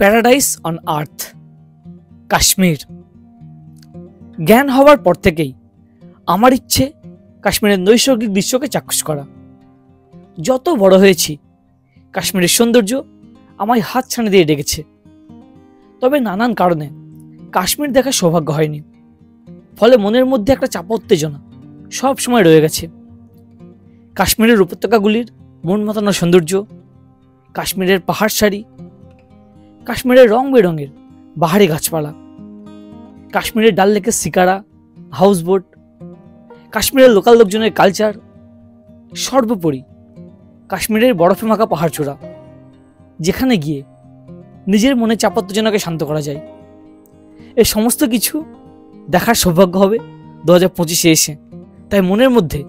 Paradise on earth, Kashmir. জ্ঞান হওয়ার পর থেকেই আমার ইচ্ছে কাশ্মীরের নৈসর্গিক দৃশ্যকে চাক্ষুষ করা। যত বড় হয়েছি কাশ্মীরের সৌন্দর্য আমায় হাত ছানি দিয়ে ডেকেছে। তবে নানান কারণে কাশ্মীর দেখার সৌভাগ্য হয়নি, ফলে মনের মধ্যে একটা চাপা উত্তেজনা সব সময় রয়ে গেছে। কাশ্মীরের উপত্যকাগুলির মন মাতানো সৌন্দর্য, কাশ্মীরের পাহাড় সারি, কাশ্মীরের রং বেরঙের বাহারি গাছপালা, কাশ্মীরের ডাল লেকের শিকারা, হাউসবোট, কাশ্মীরের লোকাল লোকজনের কালচার, সর্বোপরি কাশ্মীরের বরফে মাখা পাহাড় চূড়া, যেখানে গিয়ে নিজের মনে চাপা উত্তেজনাকে শান্ত করা যায়। এই সমস্ত কিছু দেখার সৌভাগ্য হবে 2025-এ এসে। তাই মনের মধ্যে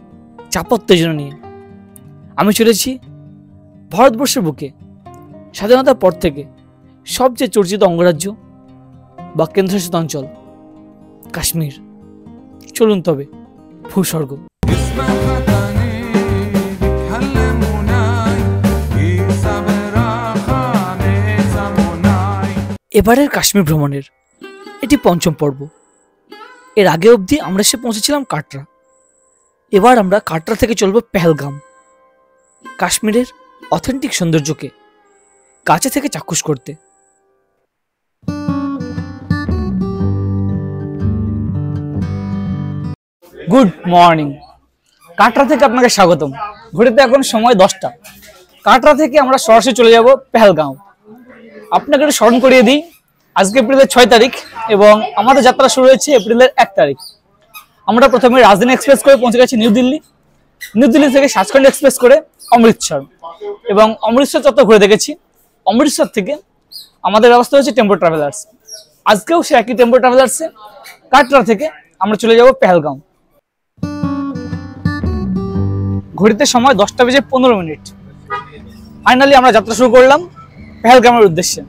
চাপা উত্তেজনা নিয়ে আমি চলেছি ভারতবর্ষের বুকে স্বাধীনতার পর থেকে সবচেয়ে চর্চিত অঙ্গরাজ্য বা কেন্দ্রশাসিত অঞ্চল কাশ্মীর। চলুন তবে ভূস্বর্গ। এবারের কাশ্মীর ভ্রমণের এটি পঞ্চম পর্ব। এর আগে অবধি আমরা এসে পৌঁছেছিলাম কাটরা। এবার আমরা কাটরা থেকে চলব পেহেলগাম, কাশ্মীরের অথেন্টিক সৌন্দর্যকে কাছে থেকে চাক্ষুষ করতে। গুড মর্নিং, কাটরা থেকে আপনাকে স্বাগতম। ঘড়িতে এখন সময় 10টা। কাটরা থেকে আমরা সরাসরি চলে যাব পেহেলগাঁও। আপনাকে একটু স্মরণ করিয়ে দিই, আজকে এপ্রিলের 6 তারিখ এবং আমাদের যাত্রা শুরু হয়েছে এপ্রিলের 1 তারিখ। আমরা প্রথমে রাজধানী এক্সপ্রেস করে পৌঁছে গেছি নিউ দিল্লি। নিউ দিল্লি থেকে সাচখন্ড এক্সপ্রেস করে অমৃতসর, এবং অমৃতসর চত্বর ঘুরে দেখেছি। অমৃতসর থেকে আমাদের ব্যবস্থা হয়েছে টেম্পো ট্রাভেলার্স। আজকেও সে একই টেম্পো ট্রাভেলার্সে কাটরা থেকে আমরা চলে যাব পেহেলগাঁও। ঘড়িতে সময় 10:15। ফাইনালি আমরা যাত্রা শুরু করলাম পেহেলগামের উদ্দেশ্যে।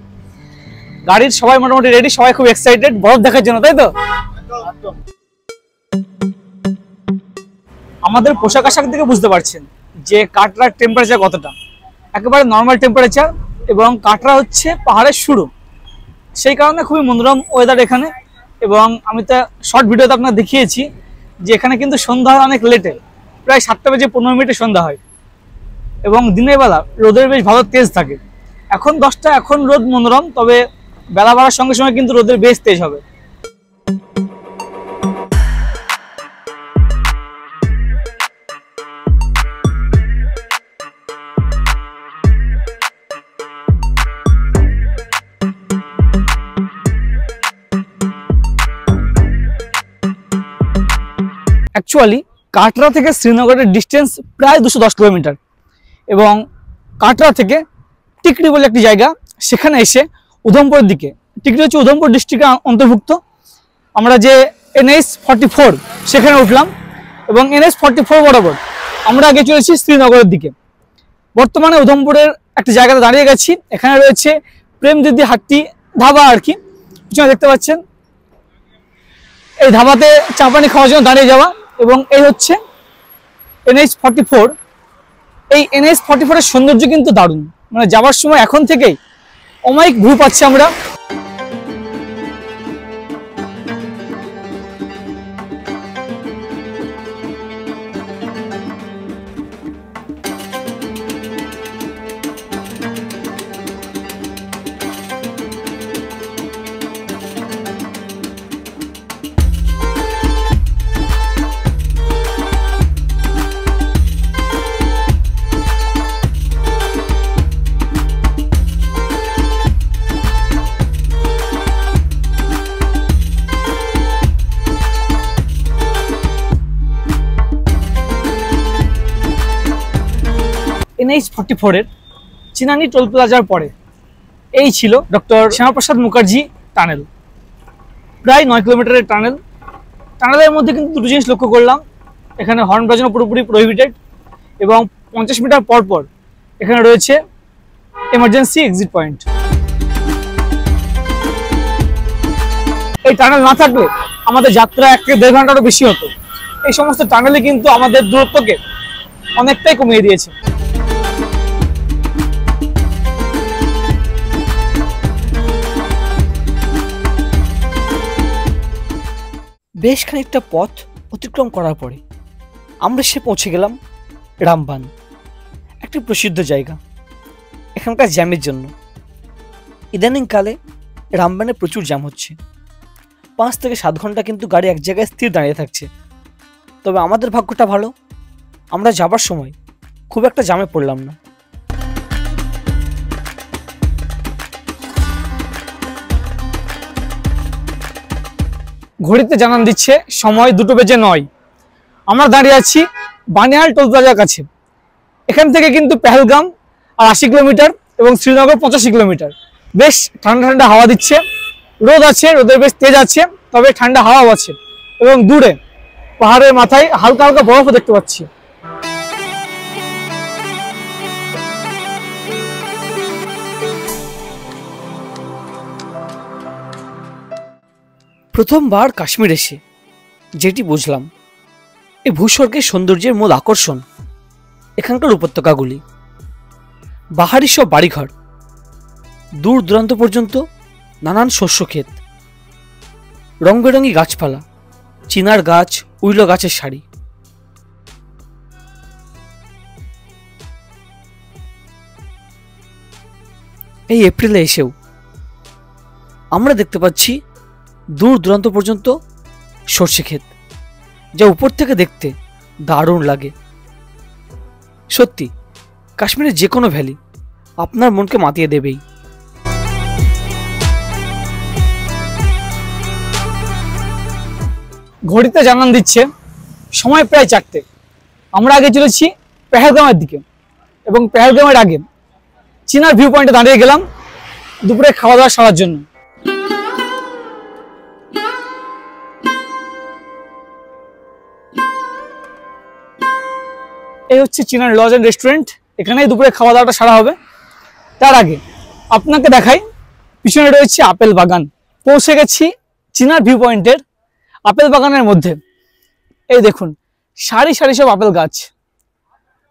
গাড়ির সবাই মোটামুটি রেডি, সবাই খুব এক্সাইটেড বরফ দেখার জন্য, তাই তো? আমাদের পোশাক আশাক থেকে বুঝতে পারছেন যে কাটরার টেম্পারেচার কতটা। একেবারে নর্মাল টেম্পারেচার, এবং কাটরা হচ্ছে পাহাড়ের শুরু, সেই কারণে খুবই মনোরম ওয়েদার এখানে। এবং আমি তো শর্ট ভিডিওতে আপনাকে দেখিয়েছি যে এখানে কিন্তু সন্ধ্যা হয় অনেক লেটে, প্রায় 7:15 সন্ধ্যা হয়, এবং দিনের বেলা রোদের বেশ ভালো তেজ থাকে। এখন 10টা, এখন রোদ মনোরম, তবে বেলা বাড়ার সঙ্গে সঙ্গে কিন্তু রোদের বেশ তেজ হবে। অ্যাকচুয়ালি কাটরা থেকে শ্রীনগরের ডিস্টেন্স প্রায় 210 কিলোমিটার, এবং কাটরা থেকে টিকরি বলে একটি জায়গা, সেখানে এসে উধমপুরের দিকে, টিকরি হচ্ছে উধমপুর ডিস্ট্রিক্টের অন্তর্ভুক্ত, আমরা যে NH-44 সেখানে উঠলাম, এবং NH-44 বরাবর আমরা আগে চলেছি শ্রীনগরের দিকে। বর্তমানে উধমপুরের একটা জায়গাতে দাঁড়িয়ে গেছি। এখানে রয়েছে প্রেম দিদি হাট্টি ধাবা আর কি, পিছনে দেখতে পাচ্ছেন। এই ধাবাতে চা পানি খাওয়ার জন্য দাঁড়িয়ে যাওয়া, এবং এই হচ্ছে NH-44। এই NH-44 এর সৌন্দর্য কিন্তু দারুণ, মানে যাওয়ার সময় এখন থেকেই অমায়িক ভিউ পাচ্ছি আমরা। NH-44 এর চিনানি টোল প্লাজার পরে এই ছিল ডক্টর শ্যামাপ্রসাদ মুখার্জি টানেল, প্রায় 9 কিলোমিটারের টানেল। টানেলের মধ্যে কিন্তু দুটো জিনিস লক্ষ্য করলাম, এখানে হর্ন বাজানো পুরোপুরি প্রহিবিটেড, এবং 50 মিটার পর পর এখানে রয়েছে এমার্জেন্সি এক্সিট পয়েন্ট। এই টানেল না থাকলে আমাদের যাত্রা 1 থেকে 1.5 ঘন্টারও বেশি হতো। এই সমস্ত টানেলে কিন্তু আমাদের দূরত্বকে অনেকটাই কমিয়ে দিয়েছে। বেশ খানিকটা পথ অতিক্রম করার পরে আমরা এসে পৌঁছে গেলাম রামবান, একটি প্রসিদ্ধ জায়গা এখানকার জ্যামের জন্য। ইদানিংকালে রামবানে প্রচুর জ্যাম হচ্ছে, 5 থেকে 7 ঘন্টা কিন্তু গাড়ি এক জায়গায় স্থির দাঁড়িয়ে থাকছে। তবে আমাদের ভাগ্যটা ভালো, আমরা যাবার সময় খুব একটা জ্যামে পড়লাম না। ঘড়িতে জানান দিচ্ছে সময় 2:09। আমরা দাঁড়িয়ে আছি বানিহাল টোল প্লাজার কাছে। এখান থেকে কিন্তু পেহেলগাম আর 80 কিলোমিটার এবং শ্রীনগর 85 কিলোমিটার। বেশ ঠান্ডা ঠান্ডা হাওয়া দিচ্ছে, রোদ আছে, রোদের বেশ তেজ আছে, তবে ঠান্ডা হাওয়াও আছে এবং দূরে পাহাড়ের মাথায় হালকা হালকা বরফও দেখতে পাচ্ছি। প্রথমবার কাশ্মীর এসে যেটি বুঝলাম, এই ভূস্বর্গের সৌন্দর্যের মূল আকর্ষণ এখানকার উপত্যকাগুলি। বাহারি সব বাড়িঘর, দূর দূরান্ত পর্যন্ত নানান শস্য ক্ষেত, রং বেরঙি গাছপালা, চিনার গাছ, উইলো গাছের সারি। এই এপ্রিলে এসেও আমরা দেখতে পাচ্ছি দূর দূরান্ত পর্যন্ত সর্ষে ক্ষেত, যা উপর থেকে দেখতে দারুণ লাগে। সত্যি কাশ্মীরের যে কোনো ভ্যালি আপনার মনকে মাতিয়ে দেবেই। ঘড়িতে জানান দিচ্ছে সময় প্রায় 4টে। আমরা আগে চলেছি পেহেলগামের দিকে এবং পেহেলগামের আগে চিনার ভিউ পয়েন্টে দাঁড়িয়ে গেলাম দুপুরে খাওয়া দাওয়া সারার জন্য। এই হচ্ছে চিনার লজ এন্ড রেস্টুরেন্ট, এখানেই দুপুরে খাওয়া দাওয়াটা সারা হবে। তার আগে আপনাকে দেখাই, পিছনে রয়েছে আপেল বাগান। পৌঁছে গেছি চিনার ভিউ পয়েন্টের আপেল বাগানের মধ্যে। এই দেখুন সারি সারি সব আপেল গাছ,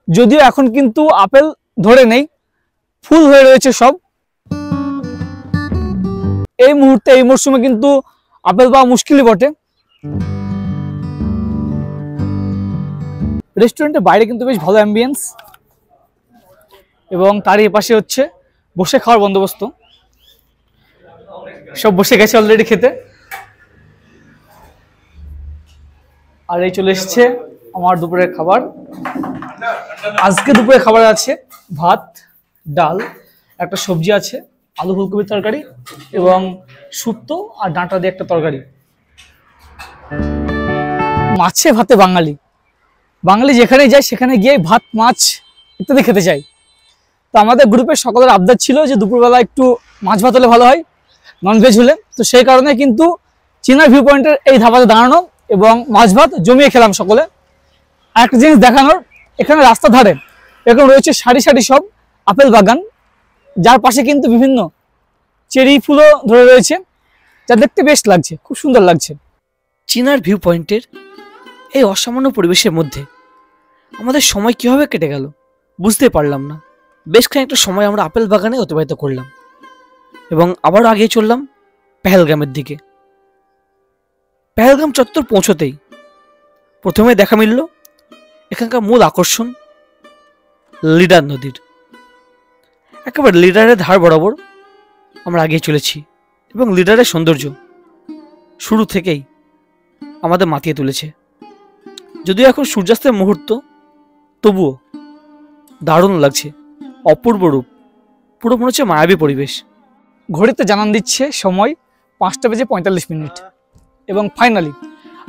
যদিও এখন কিন্তু আপেল ধরে নেই, ফুল হয়ে রয়েছে সব। এই মুহূর্তে এই মরশুমে কিন্তু আপেল পাওয়া মুশকিলই বটে। রেস্টুরেন্টের বাইরে কিন্তু বেশ ভালো অ্যাম্বিয়েন্স এবং তারই পাশে হচ্ছে বসে খাওয়ার বন্দোবস্ত। সব বসে গেছে অলরেডি খেতে। আর এই চলে এসছে আমার দুপুরের খাবার। আজকে দুপুরের খাবার আছে ভাত, ডাল, একটা সবজি আছে, আলু ফুলকপির তরকারি এবং শুক্তো আর ডাঁটা দিয়ে একটা তরকারি। মাছে ভাতে বাঙালি, বাঙালি যেখানে যায় সেখানে গিয়ে ভাত, মাছ ইত্যাদি খেতে চাই। তো আমাদের গ্রুপের সকলের আবদার ছিল যে দুপুরবেলা একটু মাছ ভাত হলে ভালো হয়, ননভেজ হলে। তো সেই কারণে কিন্তু চিনার ভিউ পয়েন্টের এই ধাবাতে দাঁড়ানো এবং মাছ ভাত জমিয়ে খেলাম সকলে। আর একটা জিনিস দেখানোর, এখানে রাস্তা ধারে এরকম রয়েছে সারি সারি সব আপেল বাগান, যার পাশে কিন্তু বিভিন্ন চেরি ফুলও ধরে রয়েছে, যা দেখতে বেশ লাগছে, খুব সুন্দর লাগছে। চিনার ভিউ পয়েন্টের এই অসামান্য পরিবেশের মধ্যে আমাদের সময় কিভাবে কেটে গেল বুঝতে পারলাম না। বেশ খানিকটা সময় আমরা আপেল বাগানে অতিবাহিত করলাম এবং আবার আগে চললাম পেহেলগামের দিকে। পেহেলগাম চত্বর পৌঁছতেই প্রথমে দেখা মিলল এখানকার মূল আকর্ষণ লিডার নদীর। একেবারে লিডারের ধার বরাবর আমরা আগে চলেছি এবং লিডারের সৌন্দর্য শুরু থেকেই আমাদের মাতিয়ে তুলেছে। যদিও এখন সূর্যাস্তের মুহূর্ত, তবুও দারুণ লাগছে, অপূর্ব রূপ, পুরো মনে হচ্ছে মায়াবী পরিবেশ। ঘড়িতে জানান দিচ্ছে সময় 5:45 এবং ফাইনালি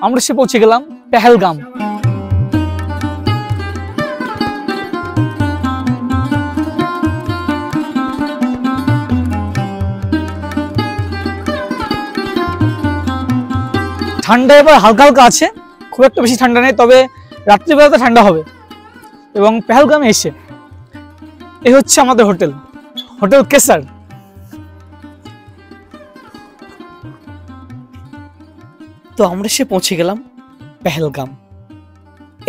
আমরা এসে পৌঁছে গেলাম পেহেলগাম। ঠান্ডা এবার হালকা হালকা আছে, খুব একটা বেশি ঠান্ডা নেই, তবে রাত্রিবেলাতে ঠান্ডা হবে। এবং পেহেলগামে এসে এই হচ্ছে আমাদের হোটেল, হোটেল কেসার। তো আমরা এসে পৌঁছে গেলাম পেহেলগাম।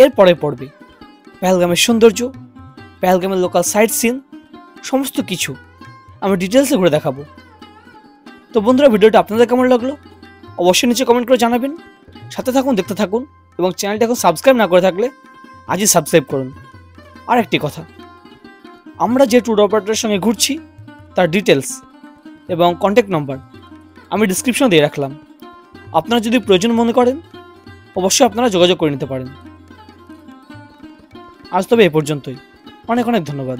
এর পরে পড়বে পেহেলগামের সৌন্দর্য, পেহেলগামের লোকাল সাইট সিন, সমস্ত কিছু আমি ডিটেলসে ঘুরে দেখাবো। তো বন্ধুরা, ভিডিওটা আপনাদের কেমন লাগলো অবশ্যই নিচে কমেন্ট করে জানাবেন। সাথে থাকুন, দেখতে থাকুন, এবং চ্যানেলটা এখন সাবস্ক্রাইব না করে থাকলে আজই সাবস্ক্রাইব করুন। আর একটি কথা, আমরা যে ট্যুর অপারেটরের সঙ্গে ঘুরছি তার ডিটেলস এবং কন্ট্যাক্ট নাম্বার আমি ডিসক্রিপশনে দিয়ে রাখলাম। আপনারা যদি প্রয়োজন মনে করেন অবশ্যই আপনারা যোগাযোগ করে নিতে পারেন। আজ তবে এ পর্যন্তই। অনেক অনেক ধন্যবাদ।